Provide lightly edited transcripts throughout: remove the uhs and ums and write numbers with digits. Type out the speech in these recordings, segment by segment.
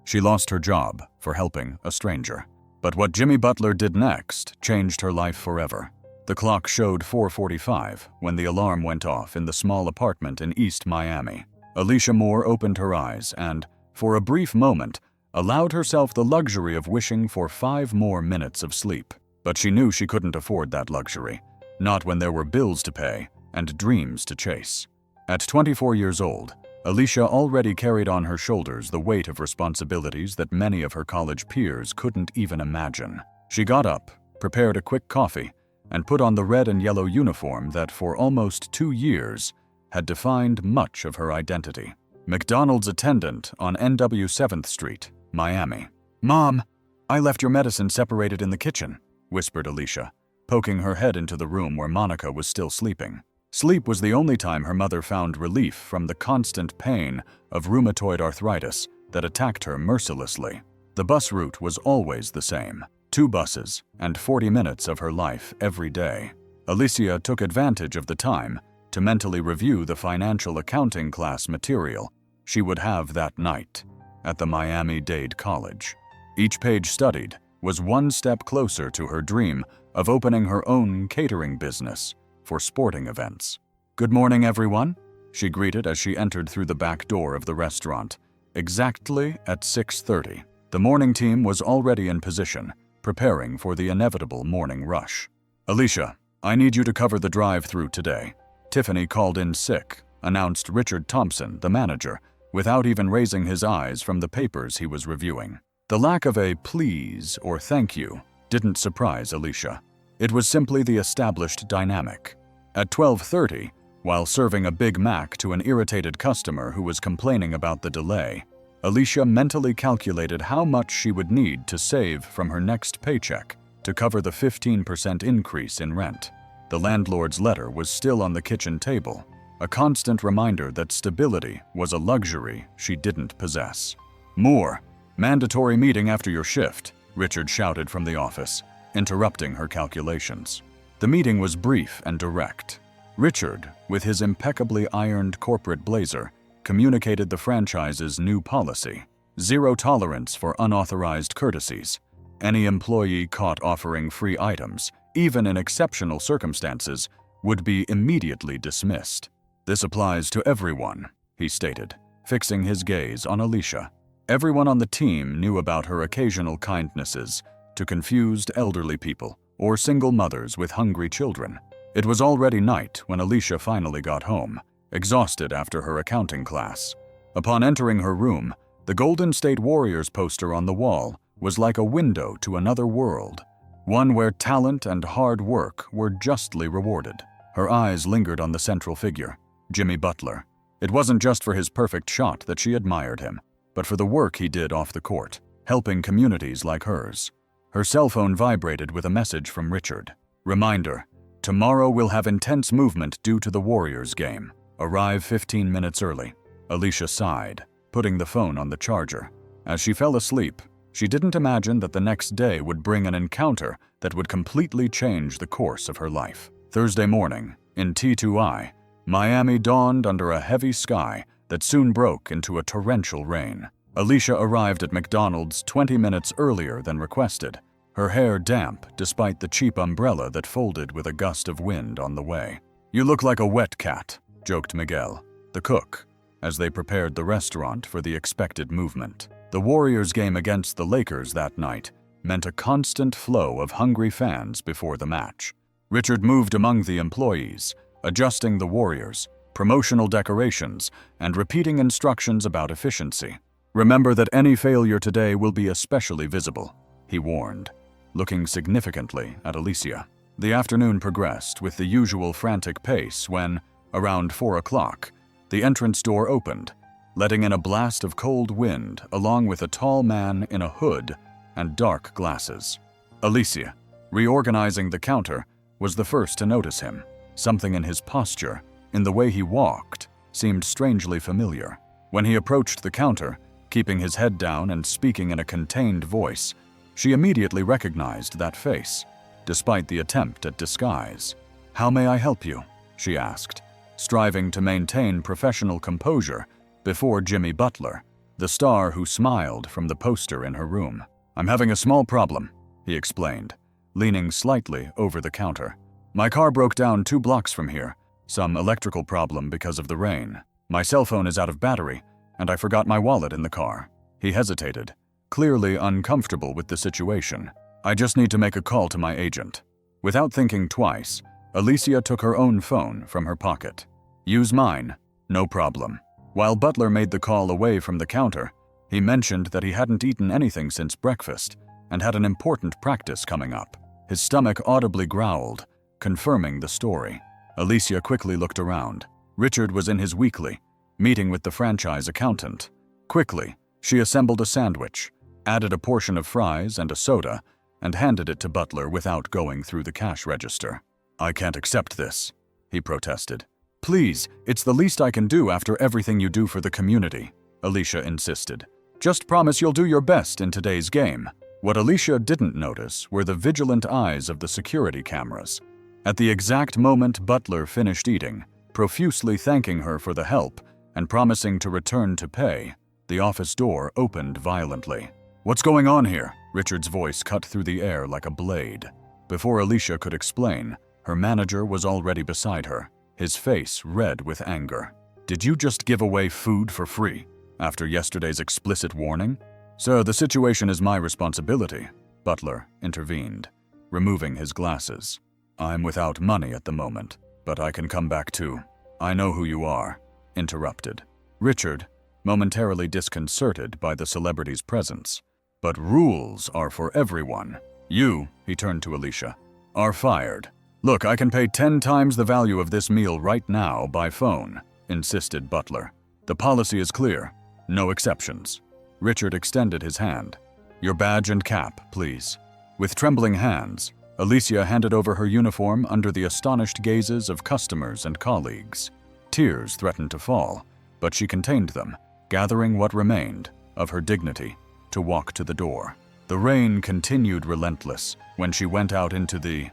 She lost her job for helping a stranger. But what Jimmy Butler did next changed her life forever. The clock showed 4:45 when the alarm went off in the small apartment in East Miami. Alicia Moore opened her eyes and, for a brief moment, allowed herself the luxury of wishing for 5 more minutes of sleep. But she knew she couldn't afford that luxury, not when there were bills to pay and dreams to chase. At 24 years old, Alicia already carried on her shoulders the weight of responsibilities that many of her college peers couldn't even imagine. She got up, prepared a quick coffee, and put on the red and yellow uniform that for almost 2 years had defined much of her identity. McDonald's attendant on NW 7th Street, Miami. "Mom, I left your medicine separated in the kitchen," whispered Alicia, poking her head into the room where Monica was still sleeping. Sleep was the only time her mother found relief from the constant pain of rheumatoid arthritis that attacked her mercilessly. The bus route was always the same: 2 buses and 40 minutes of her life every day. Alicia took advantage of the time to mentally review the financial accounting class material she would have that night at the Miami-Dade College. Each page studied was one step closer to her dream of opening her own catering business for sporting events. "Good morning, everyone," she greeted as she entered through the back door of the restaurant, exactly at 6:30. The morning team was already in position, preparing for the inevitable morning rush. "Alicia, I need you to cover the drive-through today. Tiffany called in sick," announced Richard Thompson, the manager, without even raising his eyes from the papers he was reviewing. The lack of a please or thank you didn't surprise Alicia. It was simply the established dynamic. At 12:30, while serving a Big Mac to an irritated customer who was complaining about the delay, Alicia mentally calculated how much she would need to save from her next paycheck to cover the 15% increase in rent. The landlord's letter was still on the kitchen table, a constant reminder that stability was a luxury she didn't possess. "Moore, mandatory meeting after your shift," Richard shouted from the office, interrupting her calculations. The meeting was brief and direct. Richard, with his impeccably ironed corporate blazer, communicated the franchise's new policy: 0 tolerance for unauthorized courtesies. Any employee caught offering free items, even in exceptional circumstances, would be immediately dismissed. "This applies to everyone," he stated, fixing his gaze on Alicia. Everyone on the team knew about her occasional kindnesses to confused elderly people or single mothers with hungry children. It was already night when Alicia finally got home, exhausted after her accounting class. Upon entering her room, the Golden State Warriors poster on the wall was like a window to another world, one where talent and hard work were justly rewarded. Her eyes lingered on the central figure, Jimmy Butler. It wasn't just for his perfect shot that she admired him, but for the work he did off the court, helping communities like hers. Her cell phone vibrated with a message from Richard. "Reminder, tomorrow we'll have intense movement due to the Warriors game. Arrive 15 minutes early." Alicia sighed, putting the phone on the charger. As she fell asleep, she didn't imagine that the next day would bring an encounter that would completely change the course of her life. Thursday morning, in T2I, Miami dawned under a heavy sky that soon broke into a torrential rain. Alicia arrived at McDonald's 20 minutes earlier than requested, her hair damp despite the cheap umbrella that folded with a gust of wind on the way. "You look like a wet cat," joked Miguel, the cook, as they prepared the restaurant for the expected movement. The Warriors' game against the Lakers that night meant a constant flow of hungry fans before the match. Richard moved among the employees, adjusting the Warriors, promotional decorations, and repeating instructions about efficiency. "Remember that any failure today will be especially visible," he warned, looking significantly at Alicia. The afternoon progressed with the usual frantic pace when, around 4 o'clock, the entrance door opened, letting in a blast of cold wind along with a tall man in a hood and dark glasses. Alicia, reorganizing the counter, was the first to notice him. Something in his posture, in the way he walked, seemed strangely familiar. When he approached the counter, keeping his head down and speaking in a contained voice, she immediately recognized that face, despite the attempt at disguise. "How may I help you?" she asked, striving to maintain professional composure before Jimmy Butler, the star who smiled from the poster in her room. "I'm having a small problem," he explained, leaning slightly over the counter. "My car broke down 2 blocks from here. Some electrical problem because of the rain. My cell phone is out of battery, and I forgot my wallet in the car." He hesitated, clearly uncomfortable with the situation. "I just need to make a call to my agent." Without thinking twice, Alicia took her own phone from her pocket. "Use mine. No problem." While Butler made the call away from the counter, he mentioned that he hadn't eaten anything since breakfast and had an important practice coming up. His stomach audibly growled, confirming the story. Alicia quickly looked around. Richard was in his weekly, meeting with the franchise accountant. Quickly, she assembled a sandwich, added a portion of fries and a soda, and handed it to Butler without going through the cash register. "I can't accept this," he protested. "Please, it's the least I can do after everything you do for the community," Alicia insisted. "Just promise you'll do your best in today's game." What Alicia didn't notice were the vigilant eyes of the security cameras. At the exact moment Butler finished eating, profusely thanking her for the help and promising to return to pay, the office door opened violently. "What's going on here?" Richard's voice cut through the air like a blade. Before Alicia could explain, her manager was already beside her, his face red with anger. "Did you just give away food for free after yesterday's explicit warning?" "Sir, the situation is my responsibility," Butler intervened, removing his glasses. "I'm without money at the moment, but I can come back too." "I know who you are," interrupted Richard, momentarily disconcerted by the celebrity's presence. "But rules are for everyone. You," he turned to Alicia, "are fired." "Look, I can pay 10 times the value of this meal right now by phone," insisted Butler. "The policy is clear. No exceptions." Richard extended his hand. "Your badge and cap, please." With trembling hands, Alicia handed over her uniform under the astonished gazes of customers and colleagues. Tears threatened to fall, but she contained them, gathering what remained of her dignity, to walk to the door. The rain continued relentless when she went out into the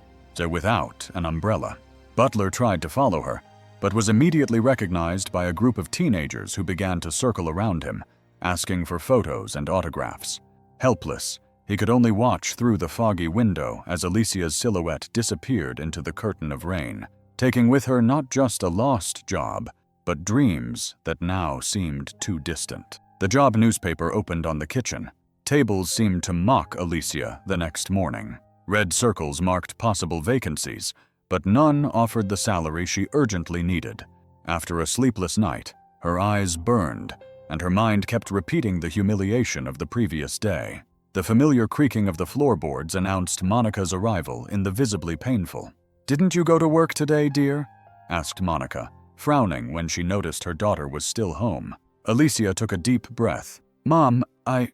without an umbrella. Butler tried to follow her, but was immediately recognized by a group of teenagers who began to circle around him, asking for photos and autographs. Helpless, he could only watch through the foggy window as Alicia's silhouette disappeared into the curtain of rain, taking with her not just a lost job, but dreams that now seemed too distant. The job newspaper opened on the kitchen. Tables seemed to mock Alicia the next morning. Red circles marked possible vacancies, but none offered the salary she urgently needed. After a sleepless night, her eyes burned, and her mind kept repeating the humiliation of the previous day. The familiar creaking of the floorboards announced Monica's arrival in the visibly painful. "Didn't you go to work today, dear?" asked Monica, frowning when she noticed her daughter was still home. Alicia took a deep breath. "Mom, I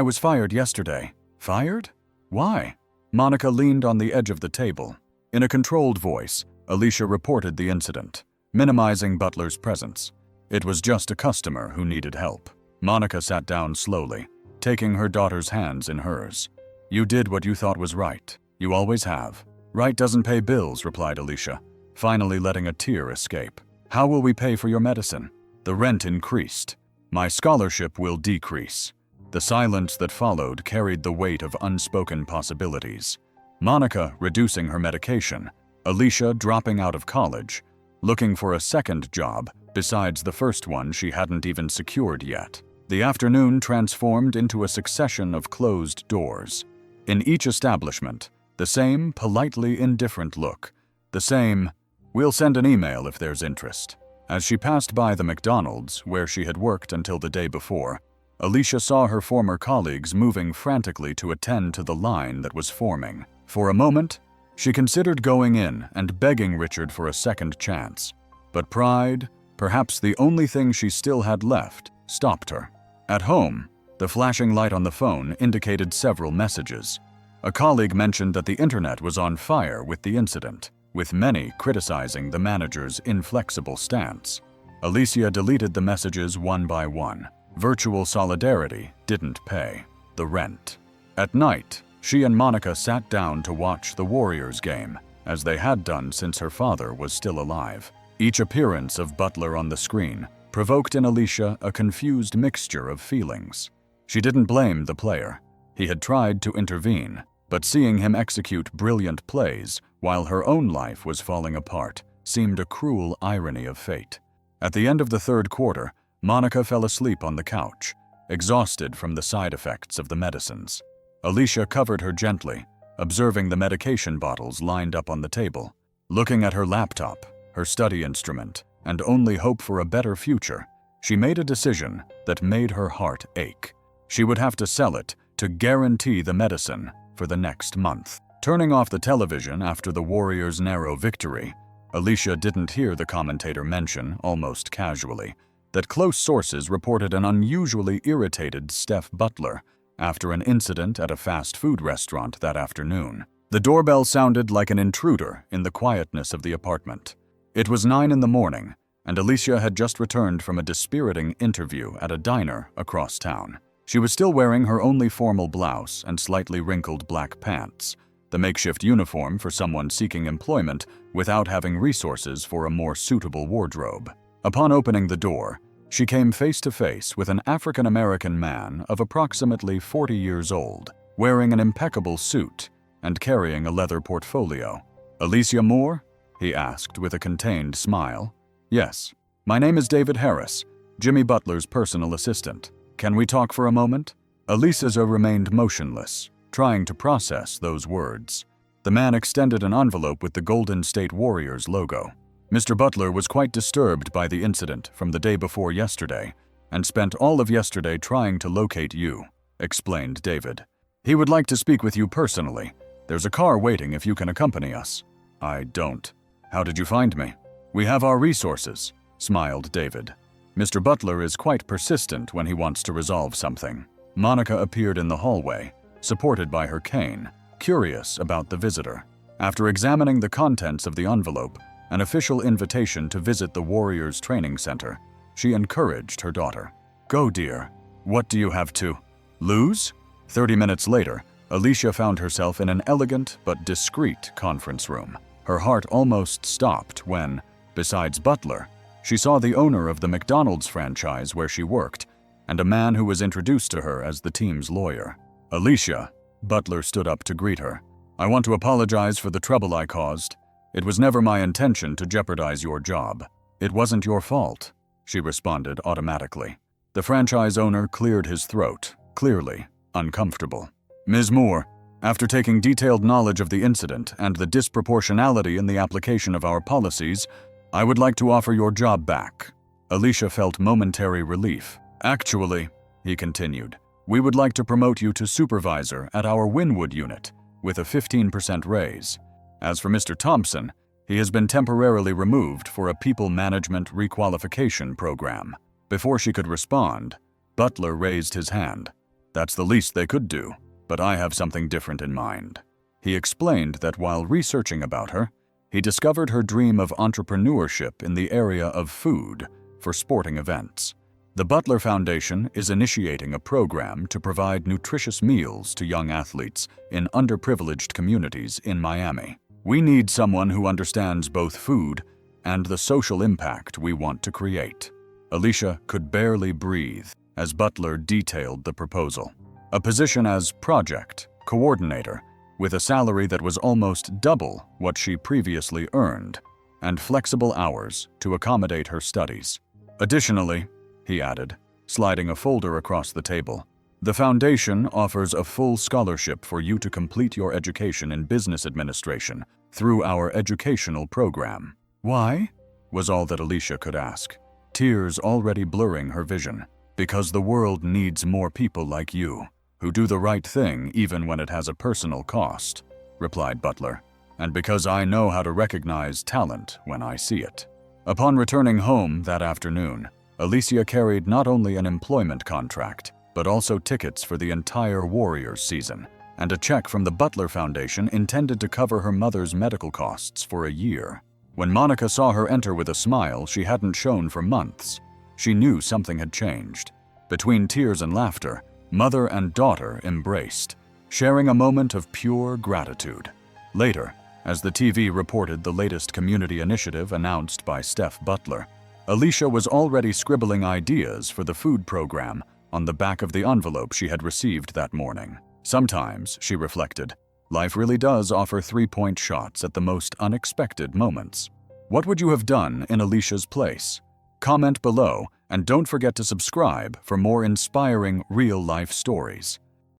was fired yesterday." "Fired? Why?" Monica leaned on the edge of the table. In a controlled voice, Alicia reported the incident, minimizing Butler's presence. It was just a customer who needed help. Monica sat down slowly, taking her daughter's hands in hers. "You did what you thought was right. You always have." "Right doesn't pay bills," replied Alicia, finally letting a tear escape. "How will we pay for your medicine?" "The rent increased. My scholarship will decrease." The silence that followed carried the weight of unspoken possibilities. Monica reducing her medication, Alicia dropping out of college, looking for a second job besides the first one she hadn't even secured yet. The afternoon transformed into a succession of closed doors. In each establishment, the same politely indifferent look, the same, "We'll send an email if there's interest." As she passed by the McDonald's, where she had worked until the day before, Alicia saw her former colleagues moving frantically to attend to the line that was forming. For a moment, she considered going in and begging Richard for a second chance. But pride, perhaps the only thing she still had left, stopped her. At home, the flashing light on the phone indicated several messages. A colleague mentioned that the internet was on fire with the incident, with many criticizing the manager's inflexible stance. Alicia deleted the messages one by one. Virtual solidarity didn't pay the rent. At night, she and Monica sat down to watch the Warriors game, as they had done since her father was still alive. Each appearance of Butler on the screen provoked in Alicia a confused mixture of feelings. She didn't blame the player. He had tried to intervene, but seeing him execute brilliant plays while her own life was falling apart seemed a cruel irony of fate. At the end of the third quarter, Monica fell asleep on the couch, exhausted from the side effects of the medicines. Alicia covered her gently, observing the medication bottles lined up on the table. Looking at her laptop, her study instrument, and only hope for a better future, she made a decision that made her heart ache. She would have to sell it to guarantee the medicine for the next month. Turning off the television after the Warriors' narrow victory, Alicia didn't hear the commentator mention, almost casually, that close sources reported an unusually irritated Steph Butler after an incident at a fast food restaurant that afternoon. The doorbell sounded like an intruder in the quietness of the apartment. It was 9 in the morning, and Alicia had just returned from a dispiriting interview at a diner across town. She was still wearing her only formal blouse and slightly wrinkled black pants, the makeshift uniform for someone seeking employment without having resources for a more suitable wardrobe. Upon opening the door, she came face to face with an African-American man of approximately 40 years old, wearing an impeccable suit and carrying a leather portfolio. "Alicia Moore?" he asked with a contained smile. "Yes. My name is David Harris, Jimmy Butler's personal assistant. Can we talk for a moment?" Alicia remained motionless, trying to process those words. The man extended an envelope with the Golden State Warriors logo. "Mr. Butler was quite disturbed by the incident from the day before yesterday and spent all of yesterday trying to locate you," explained David. "He would like to speak with you personally. There's a car waiting if you can accompany us." "I don't. How did you find me?" "We have our resources," smiled David. "Mr. Butler is quite persistent when he wants to resolve something." Monica appeared in the hallway, supported by her cane, curious about the visitor. After examining the contents of the envelope, an official invitation to visit the Warriors Training Center, she encouraged her daughter. "Go, dear. What do you have to lose?" 30 minutes later, Alicia found herself in an elegant but discreet conference room. Her heart almost stopped when, besides Butler, she saw the owner of the McDonald's franchise where she worked, and a man who was introduced to her as the team's lawyer. "Alicia," Butler stood up to greet her. "I want to apologize for the trouble I caused. It was never my intention to jeopardize your job." "It wasn't your fault," she responded automatically. The franchise owner cleared his throat, clearly uncomfortable. "Ms. Moore, after taking detailed knowledge of the incident and the disproportionality in the application of our policies, I would like to offer your job back." Alicia felt momentary relief. "Actually," he continued, "we would like to promote you to supervisor at our Wynwood unit with a 15% raise. As for Mr. Thompson, he has been temporarily removed for a people management requalification program." Before she could respond, Butler raised his hand. "That's the least they could do, but I have something different in mind." He explained that while researching about her, he discovered her dream of entrepreneurship in the area of food for sporting events. The Butler Foundation is initiating a program to provide nutritious meals to young athletes in underprivileged communities in Miami. "We need someone who understands both food and the social impact we want to create." Alicia could barely breathe as Butler detailed the proposal. A position as project coordinator with a salary that was almost double what she previously earned, and flexible hours to accommodate her studies. "Additionally," he added, sliding a folder across the table, "the foundation offers a full scholarship for you to complete your education in business administration through our educational program." "Why?" was all that Alicia could ask, tears already blurring her vision. "Because the world needs more people like you, who do the right thing even when it has a personal cost," replied Butler, "and because I know how to recognize talent when I see it." Upon returning home that afternoon, Alicia carried not only an employment contract, but also tickets for the entire Warriors season, and a check from the Butler Foundation intended to cover her mother's medical costs for a year. When Monica saw her enter with a smile she hadn't shown for months, she knew something had changed. Between tears and laughter, mother and daughter embraced, sharing a moment of pure gratitude. Later, as the TV reported the latest community initiative announced by Steph Butler, Alicia was already scribbling ideas for the food program on the back of the envelope she had received that morning. Sometimes, she reflected, life really does offer three-point shots at the most unexpected moments. What would you have done in Alicia's place? Comment below, and don't forget to subscribe for more inspiring real-life stories.